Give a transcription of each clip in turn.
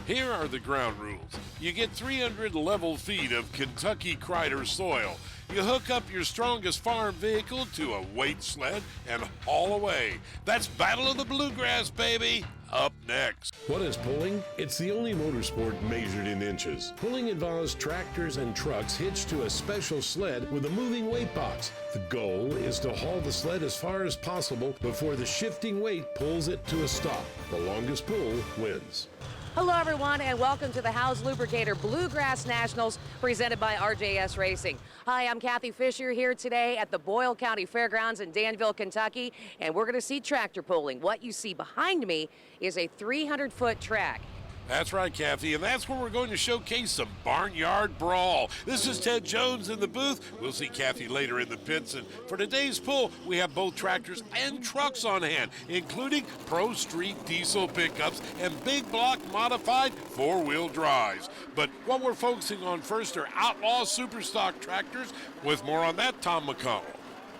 Here are the ground rules. You get 300 level feet of Kentucky Crider soil. You hook up your strongest farm vehicle to a weight sled and haul away. That's Battle of the Bluegrass, baby. Up next. What is pulling? It's the only motorsport measured in inches. Pulling involves tractors and trucks hitched to a special sled with a moving weight box. The goal is to haul the sled as far as possible before the shifting weight pulls it to a stop. The longest pull wins. Hello, everyone, and welcome to the Howes Lubricator Bluegrass Nationals presented by RJS Racing. Hi, I'm Kathy Fisher here today at the Boyle County Fairgrounds in Danville, Kentucky, and we're going to see tractor pulling. What you see behind me is a 300-foot track. That's right, Kathy, and that's where we're going to showcase some barnyard brawl. This is Ted Jones in the booth. We'll see Kathy later in the pits, and for today's pull, we have both tractors and trucks on hand, including Prostreet Diesel pickups and big block modified four-wheel drives. But what we're focusing on first are Outlaw Superstock tractors. With more on that, Tom McConnell.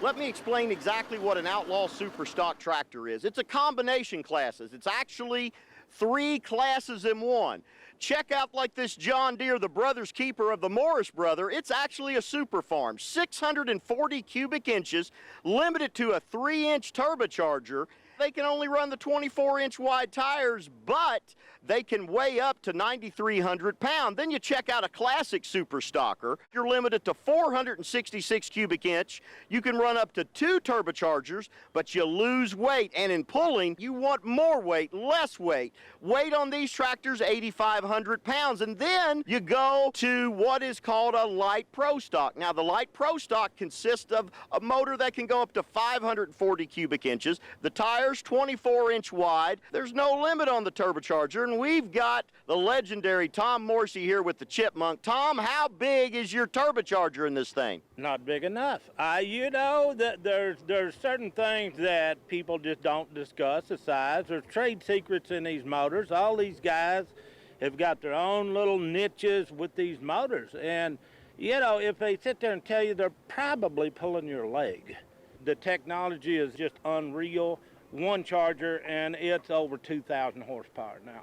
Let me explain exactly what an Outlaw Superstock tractor is. It's a combination classes. It's actually 3 classes in one. Check out like this John Deere, the brother's keeper of the Morris brother. It's actually a super farm, 640 cubic inches, limited to a 3-inch turbocharger. They can only run the 24-inch wide tires, but they can weigh up to 9,300 pounds. Then you check out a classic super stocker. You're limited to 466 cubic inch. You can run up to 2 turbochargers, but you lose weight. And in pulling, you want more weight, less weight. Weight on these tractors, 8,500 pounds. And then you go to what is called a light pro stock. Now, the light pro stock consists of a motor that can go up to 540 cubic inches. The tires 24-inch wide. There's no limit on the turbocharger, and we've got the legendary Tom Morsey here with the Chipmunk. Tom, how big is your turbocharger in this thing? Not big enough. You know that there's certain things that people just don't discuss, the size. There's trade secrets in these motors. All these guys have got their own little niches with these motors, and you know, if they sit there and tell you, they're probably pulling your leg. The technology is just unreal. One charger, and it's over 2,000 horsepower now.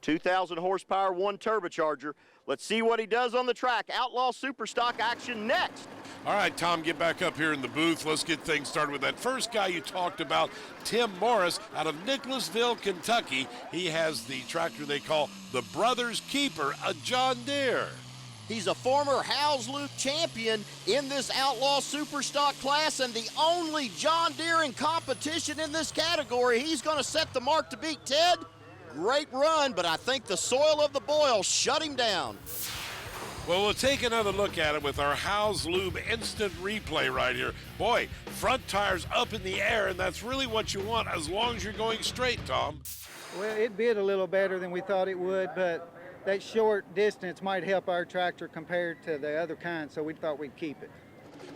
2,000 horsepower, 1 turbocharger. Let's see what he does on the track. Outlaw Superstock action next. All right, Tom, get back up here in the booth. Let's get things started with that first guy you talked about, Tim Morris, out of Nicholasville, Kentucky. He has the tractor they call the Brothers Keeper, a John Deere. He's a former Howes Loop champion in this Outlaw Superstock class and the only John Deere in competition in this category. He's going to set the mark to beat Ted. Great run, but I think the soil of the Boyle shut him down. Well, we'll take another look at it with our Howes Lube instant replay right here. Boy, front tires up in the air, and that's really what you want as long as you're going straight, Tom. Well, it bid a little better than we thought it would, but that short distance might help our tractor compared to the other kind, so we thought we'd keep it.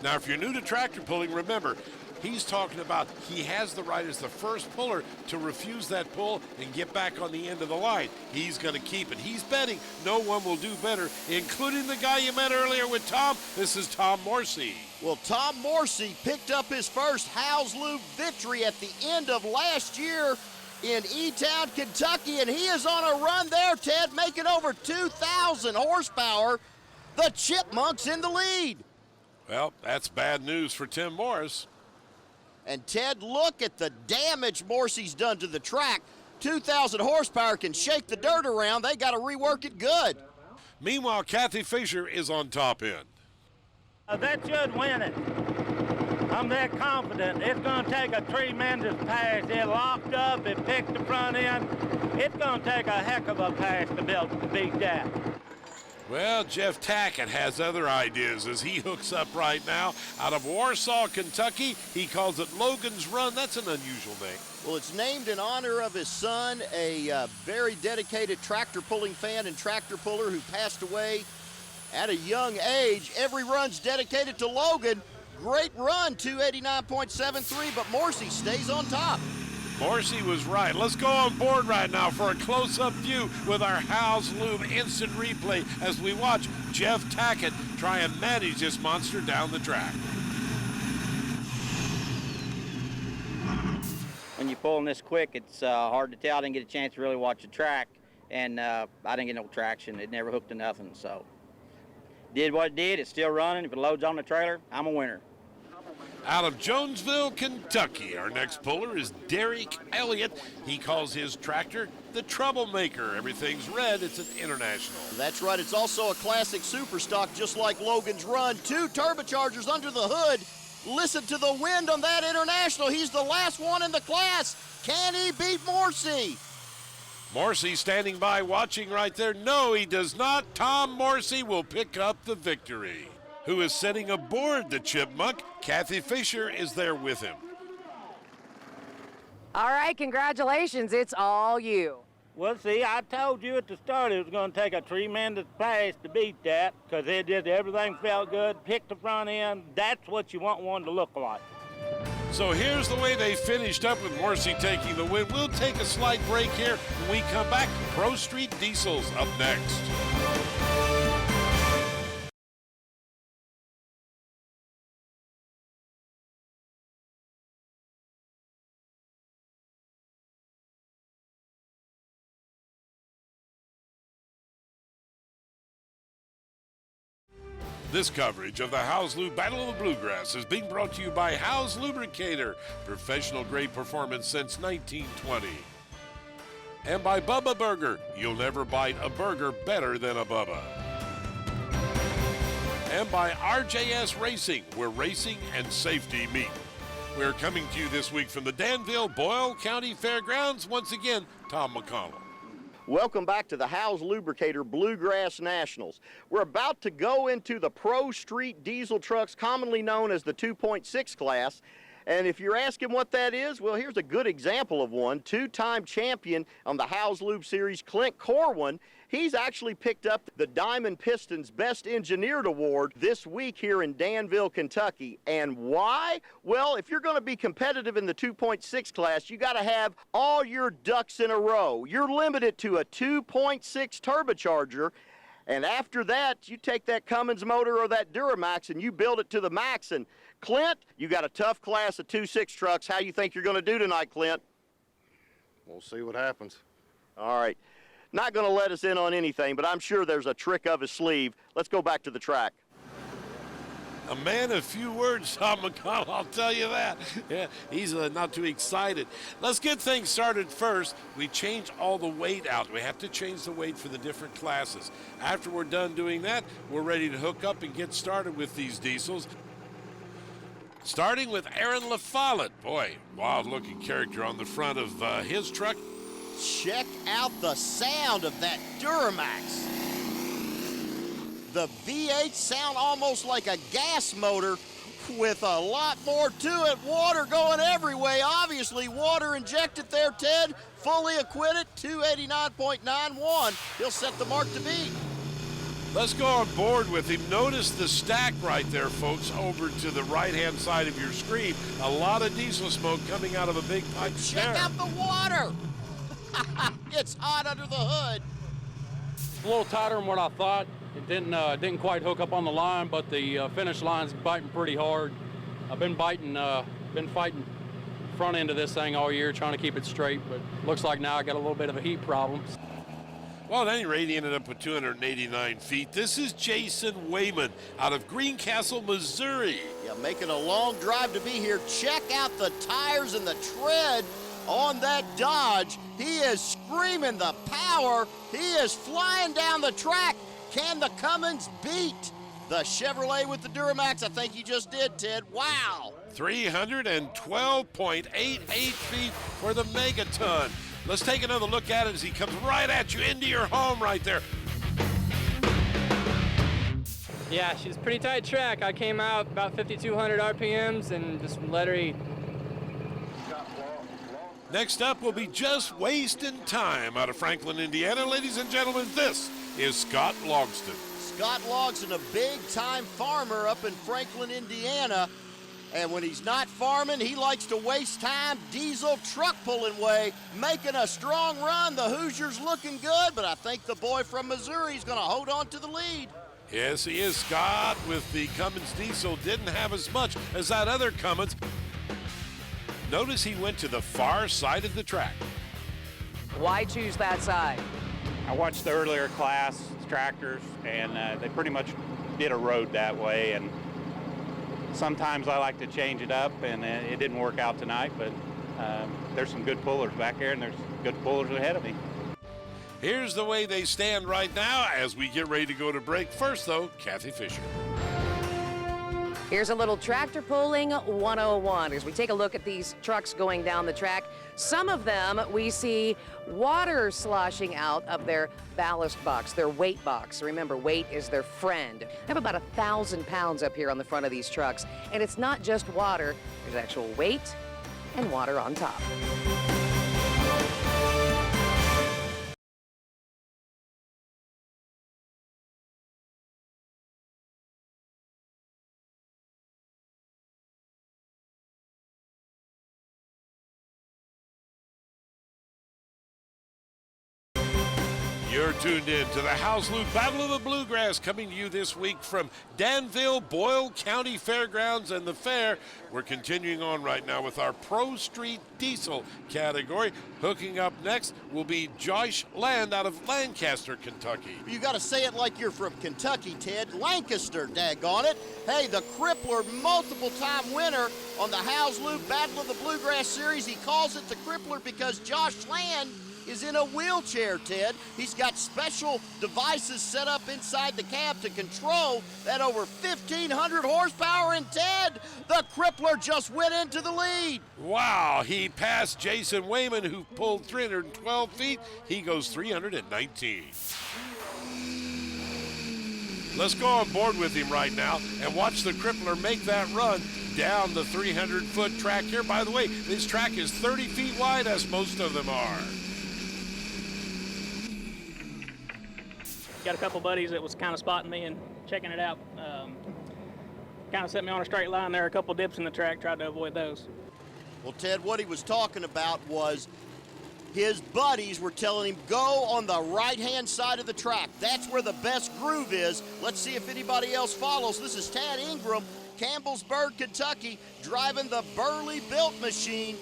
Now, if you're new to tractor pulling, remember, he's talking about he has the right as the first puller to refuse that pull and get back on the end of the line. He's going to keep it. He's betting no one will do better, including the guy you met earlier with Tom. This is Tom Morsey. Well, Tom Morsey picked up his first Howes Lube victory at the end of last year in E-Town, Kentucky, and he is on a run there, Ted, making over 2,000 horsepower. The Chipmunk's in the lead. Well, that's bad news for Tim Morris. And Ted, look at the damage Morsey's done to the track. 2,000 horsepower can shake the dirt around. They got to rework it good. Meanwhile, Kathy Fisher is on top end. That should win it. I'm that confident. It's going to take a tremendous pass. It locked up. It picked the front end. It's going to take a heck of a pass to beat that. Well, Jeff Tackett has other ideas as he hooks up right now out of Warsaw, Kentucky. He calls it Logan's Run. That's an unusual name. Well, it's named in honor of his son, a very dedicated tractor pulling fan and tractor puller who passed away at a young age. Every run's dedicated to Logan. Great run, 289.73, but Morsey stays on top. Morsey was right. Let's go on board right now for a close-up view with our Howes Lube instant replay as we watch Jeff Tackett try and manage this monster down the track. When you're pulling this quick, it's hard to tell. I didn't get a chance to really watch the track. and I didn't get no traction. It never hooked to nothing, so did what it did. It's still running. If it loads on the trailer, I'm a winner. Out of Jonesville, Kentucky, our next puller is Derek Elliott. He calls his tractor the Troublemaker. Everything's red. It's an international. That's right. It's also a classic Superstock, just like Logan's Run. 2 turbochargers under the hood. Listen to the wind on that international. He's the last one in the class. Can he beat Morrissey? Morrissey standing by watching right there. No, he does not. Tom Morrissey will pick up the victory. Who is sitting aboard the Chipmunk? Kathy Fisher is there with him. All right, congratulations. It's all you. Well, see, I told you at the start it was going to take a tremendous pass to beat that, because it did, everything felt good, picked the front end. That's what you want one to look like. So here's the way they finished up with Morrissey taking the win. We'll take a slight break here. When we come back, Prostreet Diesel's up next. This coverage of the Housley Battle of the Bluegrass is being brought to you by House Lubricator, professional grade performance since 1920. And by Bubba Burger, you'll never bite a burger better than a Bubba. And by RJS Racing, where racing and safety meet. We're coming to you this week from the Danville Boyle County Fairgrounds. Once again, Tom McConnell. Welcome back to the Howes Lubricator Bluegrass Nationals. We're about to go into the Prostreet Diesel trucks, commonly known as the 2.6 class. And if you're asking what that is, well, here's a good example of one. 2-time champion on the Howes Lube Series, Clint Corwin. He's actually picked up the Diamond Pistons Best Engineered Award this week here in Danville, Kentucky. And why? Well, if you're going to be competitive in the 2.6 class, you got to have all your ducks in a row. You're limited to a 2.6 turbocharger. And after that, you take that Cummins motor or that Duramax and you build it to the max. And Clint, you got a tough class of 2.6 trucks. How you think you're going to do tonight, Clint? We'll see what happens. All right. Not going to let us in on anything, but I'm sure there's a trick of his sleeve. Let's go back to the track. A man of few words, Tom McConnell, I'll tell you that. Yeah, he's not too excited. Let's get things started first. We change all the weight out. We have to change the weight for the different classes. After we're done doing that, we're ready to hook up and get started with these diesels. Starting with Aaron Lafollette. Boy, wild-looking character on the front of his truck. Check out the sound of that Duramax. The V8 sound almost like a gas motor with a lot more to it. Water going every way. Obviously, water injected there, Ted. Fully acquitted, 289.91. He'll set the mark to beat. Let's go on board with him. Notice the stack right there, folks, over to the right-hand side of your screen. A lot of diesel smoke coming out of a big pipe. Check out the water. It's hot under the hood. A little tighter than what I thought. It didn't quite hook up on the line, but the finish line's biting pretty hard. I've been fighting front end of this thing all year, trying to keep it straight, but looks like now I got a little bit of a heat problem. Well, at any rate, he ended up with 289 feet. This is Jason Wayman out of Greencastle, Missouri. Yeah, making a long drive to be here. Check out the tires and the tread on that Dodge. He is screaming the power. He is flying down the track. Can the Cummins beat the Chevrolet with the Duramax? I think you just did, Ted. Wow. 312.88 feet for the Megaton. Let's take another look at it as he comes right at you into your home right there. Yeah, she's a pretty tight track. I came out about 5,200 RPMs and just let her eat. Next up will be Just Wasting Time out of Franklin, Indiana. Ladies and gentlemen, this is Scott Logston. Scott Logston, a big-time farmer up in Franklin, Indiana. And when he's not farming, he likes to waste time diesel truck pulling way, making a strong run. The Hoosiers looking good, but I think the boy from Missouri is going to hold on to the lead. Yes, he is. Scott with the Cummins diesel didn't have as much as that other Cummins. Notice he went to the far side of the track. Why choose that side? I watched the earlier class tractors, and they pretty much did a road that way, and sometimes I like to change it up, and it didn't work out tonight, but there's some good pullers back there, and there's good pullers ahead of me. Here's the way they stand right now as we get ready to go to break. First, though, Kathy Fisher. Here's a little tractor pulling 101 as we take a look at these trucks going down the track. Some of them we see water sloshing out of their ballast box, their weight box. Remember, weight is their friend. They have about 1,000 pounds up here on the front of these trucks. And it's not just water, there's actual weight and water on top. You're tuned in to the House Loop Battle of the Bluegrass, coming to you this week from Danville, Boyle County Fairgrounds and the Fair. We're continuing on right now with our Prostreet Diesel category. Hooking up next will be Josh Land out of Lancaster, Kentucky. You got to say it like you're from Kentucky, Ted. Lancaster, daggone it. Hey, the Crippler, multiple-time winner on the House Loop Battle of the Bluegrass Series. He calls it the Crippler because Josh Land is in a wheelchair, Ted. He's got special devices set up inside the cab to control that over 1,500 horsepower. And Ted, the Crippler just went into the lead. Wow, he passed Jason Wayman, who pulled 312 feet. He goes 319. Let's go on board with him right now and watch the Crippler make that run down the 300-foot track here. By the way, this track is 30 feet wide, as most of them are. Got a couple buddies that was kind of spotting me and checking it out. Kind of set me on a straight line there, a couple dips in the track, tried to avoid those. Well, Ted, what he was talking about was his buddies were telling him, go on the right-hand side of the track. That's where the best groove is. Let's see if anybody else follows. This is Tad Ingram, Campbellsburg, Kentucky, driving the Burley-built machine.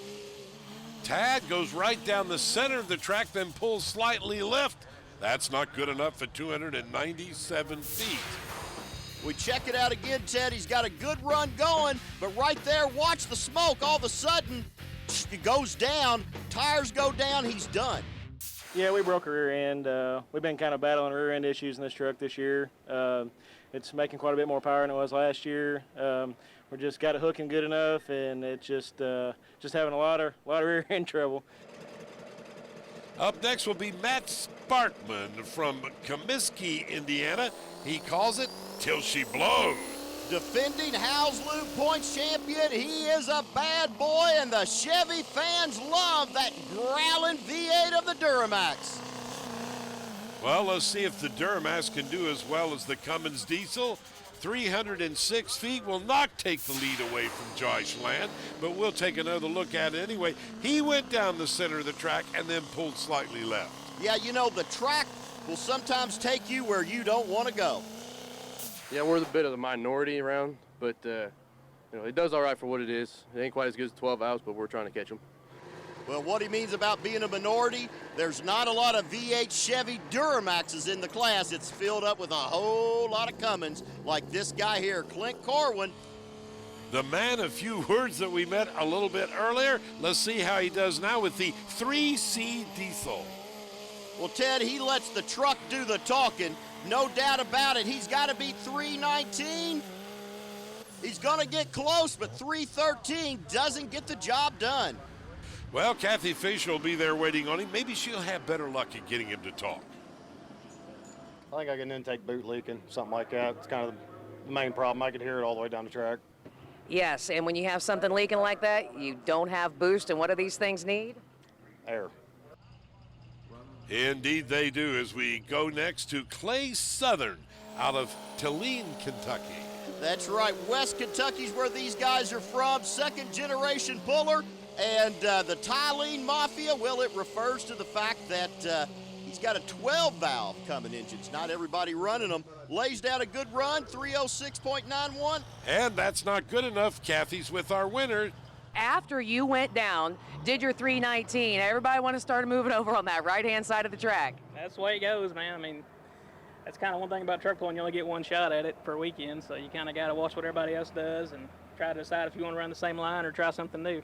Tad goes right down the center of the track, then pulls slightly left. That's not good enough at 297 feet. We check it out again, Ted. He's got a good run going, but right there, watch the smoke. All of a sudden, it goes down, tires go down, he's done. Yeah, we broke a rear end. We've been kind of battling rear end issues in this truck this year. It's making quite a bit more power than it was last year. We just got it hooking good enough, and it's just having a lot of rear end trouble. Up next will be Matt Sparkman from Comiskey, Indiana. He calls it Till She Blows. Defending House Loop Points champion, he is a bad boy, and the Chevy fans love that growling V8 of the Duramax. Well, let's see if the Duramax can do as well as the Cummins Diesel. 306 feet will not take the lead away from Josh Land, but we'll take another look at it anyway. He went down the center of the track and then pulled slightly left. Yeah, you know, the track will sometimes take you where you don't want to go. Yeah, we're a bit of the minority around, but it does all right for what it is. It ain't quite as good as 12 hours, but we're trying to catch them. Well, what he means about being a minority, there's not a lot of V8 Chevy Duramaxes in the class. It's filled up with a whole lot of Cummins, like this guy here, Clint Corwin. The man of few words that we met a little bit earlier. Let's see how he does now with the 3C Diesel. Well, Ted, he lets the truck do the talking. No doubt about it. He's got to beat 319. He's going to get close, but 313 doesn't get the job done. Well, Kathy Fisher will be there waiting on him. Maybe she'll have better luck at getting him to talk. I think I got an intake boot leaking, something like that. It's kind of the main problem. I could hear it all the way down the track. Yes, and when you have something leaking like that, you don't have boost, and what do these things need? Air. Indeed they do, as we go next to Clay Southern out of Tulane, Kentucky. That's right. West Kentucky's where these guys are from. Second-generation puller. And the Tylene Mafia, well, it refers to the fact that he's got a 12-valve Cummins engines. Not everybody running them. Lays down a good run, 306.91. And that's not good enough. Kathy's with our winner, After you went down, did your 319, everybody want to start moving over on that right-hand side of the track. That's the way it goes, man. I mean, that's kind of one thing about truck pulling. You only get one shot at it per weekend, so you kind of got to watch what everybody else does and try to decide if you want to run the same line or try something new.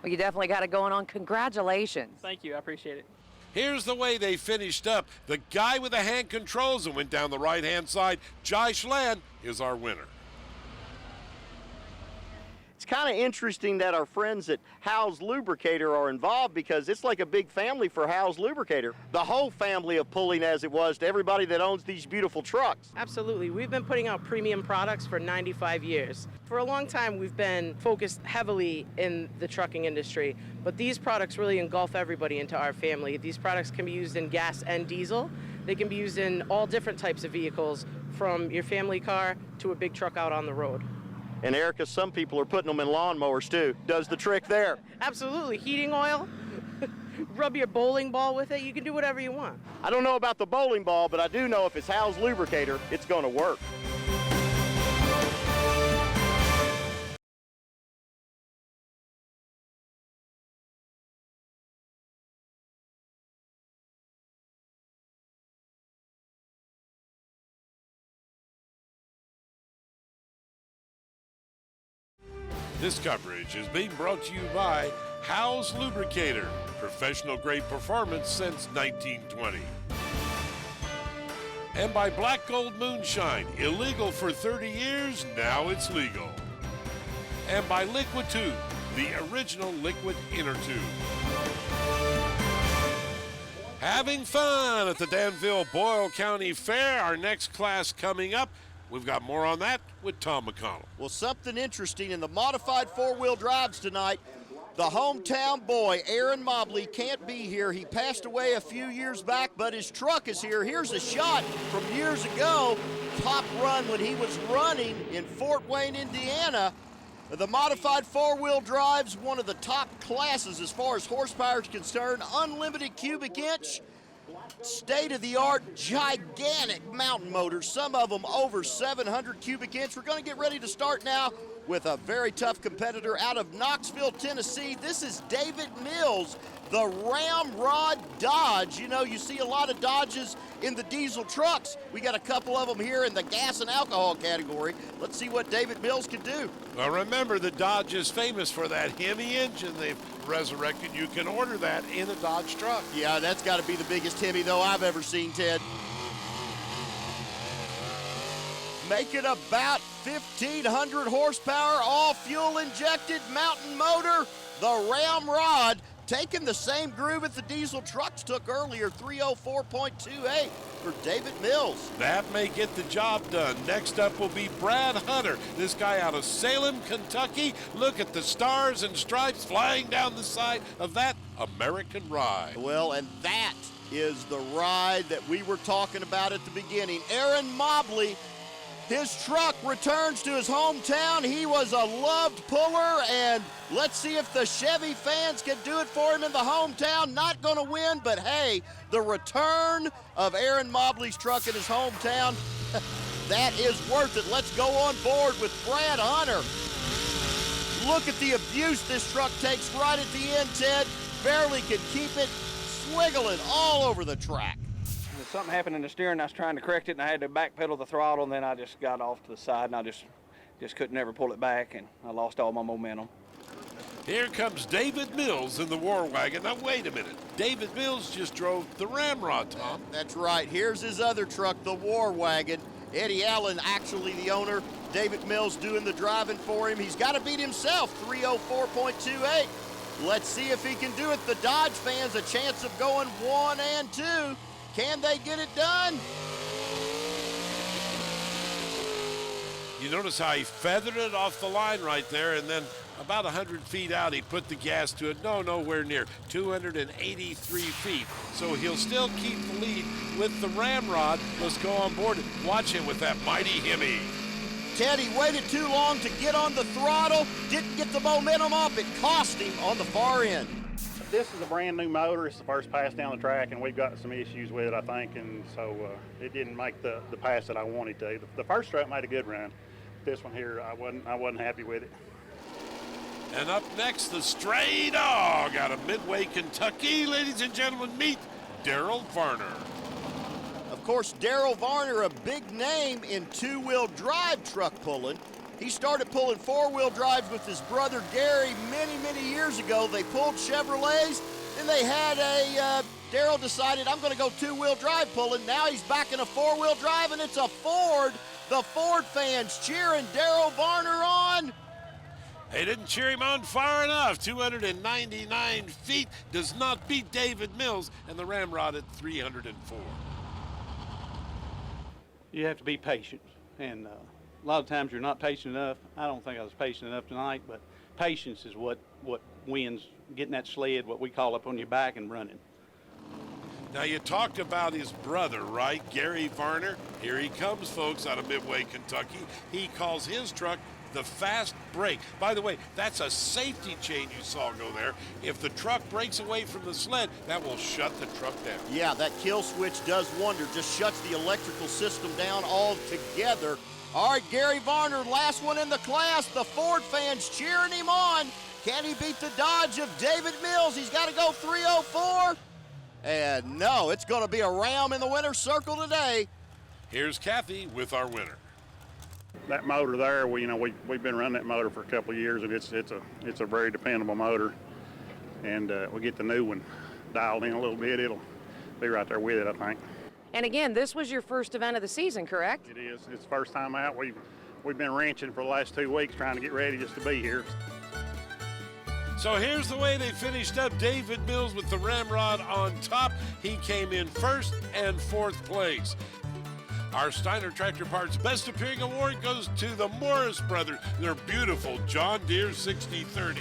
Well, you definitely got it going on. Congratulations. Thank you. I appreciate it. Here's the way they finished up. The guy with the hand controls and went down the right-hand side, Josh Land, is our winner. It's kind of interesting that our friends at Howes Lubricator are involved because it's like a big family for Howes Lubricator. The whole family of pulling as it was to everybody that owns these beautiful trucks. Absolutely. We've been putting out premium products for 95 years. For a long time, we've been focused heavily in the trucking industry, but these products really engulf everybody into our family. These products can be used in gas and diesel. They can be used in all different types of vehicles, from your family car to a big truck out on the road. And Erica, some people are putting them in lawnmowers too. Does the trick there. Absolutely. Heating oil, rub your bowling ball with it. You can do whatever you want. I don't know about the bowling ball, but I do know if it's Howes Lubricator, it's going to work. This coverage is being brought to you by Howes Lubricator, professional grade performance since 1920. And by Black Gold Moonshine, illegal for 30 years, now it's legal. And by Liquid Tube, the original liquid inner tube. Having fun at the Danville-Boyle County Fair. Our next class coming up. We've got more on that with Tom McConnell. Well, something interesting in the modified four-wheel drives tonight. The hometown boy, Aaron Mobley, can't be here. He passed away a few years back, but his truck is here. Here's a shot from years ago, top run when he was running in Fort Wayne, Indiana. The modified four-wheel drives, one of the top classes as far as horsepower is concerned, unlimited cubic inch, state-of-the-art, gigantic mountain motors, some of them over 700 cubic inch. We're going to get ready to start now with a very tough competitor out of Knoxville, Tennessee. This is David Mills, the Ramrod Dodge. You know, you see a lot of Dodges in the diesel trucks. We got a couple of them here in the gas and alcohol category. Let's see what David Mills can do. Well, remember, the Dodge is famous for that Hemi engine they've resurrected. You can order that in a Dodge truck. Yeah, that's got to be the biggest Hemi, though, I've ever seen, Ted. Make it about 1,500 horsepower, all fuel injected mountain motor, the Ramrod, taking the same groove that the diesel trucks took earlier, 304.28 for David Mills. That may get the job done. Next up will be Brad Hunter, this guy out of Salem, Kentucky. Look at the stars and stripes flying down the side of that American ride. Well, and that is the ride that we were talking about at the beginning. Aaron Mobley, his truck returns to his hometown. He was a loved puller, and let's see if the Chevy fans can do it for him in the hometown. Not going to win, but hey, the return of Aaron Mobley's truck in his hometown, that is worth it. Let's go on board with Brad Hunter. Look at the abuse this truck takes right at the end, Ted. Barely could keep it swiggling all over the track. Something happened in the steering. I was trying to correct it, and I had to backpedal the throttle, and then I just got off to the side, and I just couldn't ever pull it back, and I lost all my momentum. Here comes David Mills in the War Wagon. Now, wait a minute. David Mills just drove the Ramrod, Tom. That's right. Here's his other truck, the War Wagon. Eddie Allen, actually the owner. David Mills doing the driving for him. He's got to beat himself, 304.28. Let's see if he can do it. The Dodge fans a chance of going 1 and 2. Can they get it done? You notice how he feathered it off the line right there, and then about 100 feet out, he put the gas to it. No, nowhere near, 283 feet. So he'll still keep the lead with the Ramrod. Let's go on board and watch him with that mighty Hemi. Teddy waited too long to get on the throttle, didn't get the momentum up. It cost him on the far end. This is a brand new motor. It's the first pass down the track, and we've got some issues with it, I think, and so it didn't make the pass that I wanted to. The first truck made a good run. This one here, I wasn't happy with it. And up next, the stray dog out of Midway, Kentucky. Ladies and gentlemen, meet Darrell Ferner. Of course, Darrell Ferner, a big name in two-wheel drive truck pulling. He started pulling four-wheel drives with his brother Gary many, many years ago. They pulled Chevrolets, then they had Darrell decided, I'm going to go two-wheel drive pulling. Now he's back in a four-wheel drive, and it's a Ford. The Ford fans cheering Darrell Ferner on. They didn't cheer him on far enough. 299 feet does not beat David Mills and the Ramrod at 304. You have to be patient, and a lot of times you're not patient enough. I don't think I was patient enough tonight, but patience is what wins, getting that sled, what we call up on your back and running. Now, you talked about his brother, right? Gary Ferner. Here he comes, folks, out of Midway, Kentucky. He calls his truck the fast brake. By the way, that's a safety chain you saw go there. If the truck breaks away from the sled, that will shut the truck down. Yeah, that kill switch does wonder. Just shuts the electrical system down altogether. All right, Gary Ferner, last one in the class. The Ford fans cheering him on. Can he beat the Dodge of David Mills? He's got to go 304. And no, it's going to be a Ram in the winner's circle today. Here's Kathy with our winner. That motor there, we've been running that motor for a couple of years, and it's a very dependable motor. And we get the new one dialed in a little bit, it'll be right there with it, I think. And again, this was your first event of the season, correct? It is. It's the first time out. We've been wrenching for the last 2 weeks trying to get ready just to be here. So here's the way they finished up. David Mills with the Ramrod on top. He came in first and fourth place. Our Steiner Tractor Parts Best Appearing Award goes to the Morris brothers, their beautiful John Deere 6030.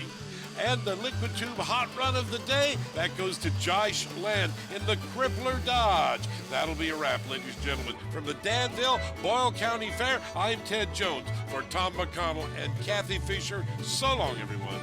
And the Liquid Tube Hot Run of the Day, that goes to Josh Land in the Crippler Dodge. That'll be a wrap, ladies and gentlemen. From the Danville Boyle County Fair, I'm Ted Jones. For Tom McConnell and Kathy Fisher, so long, everyone.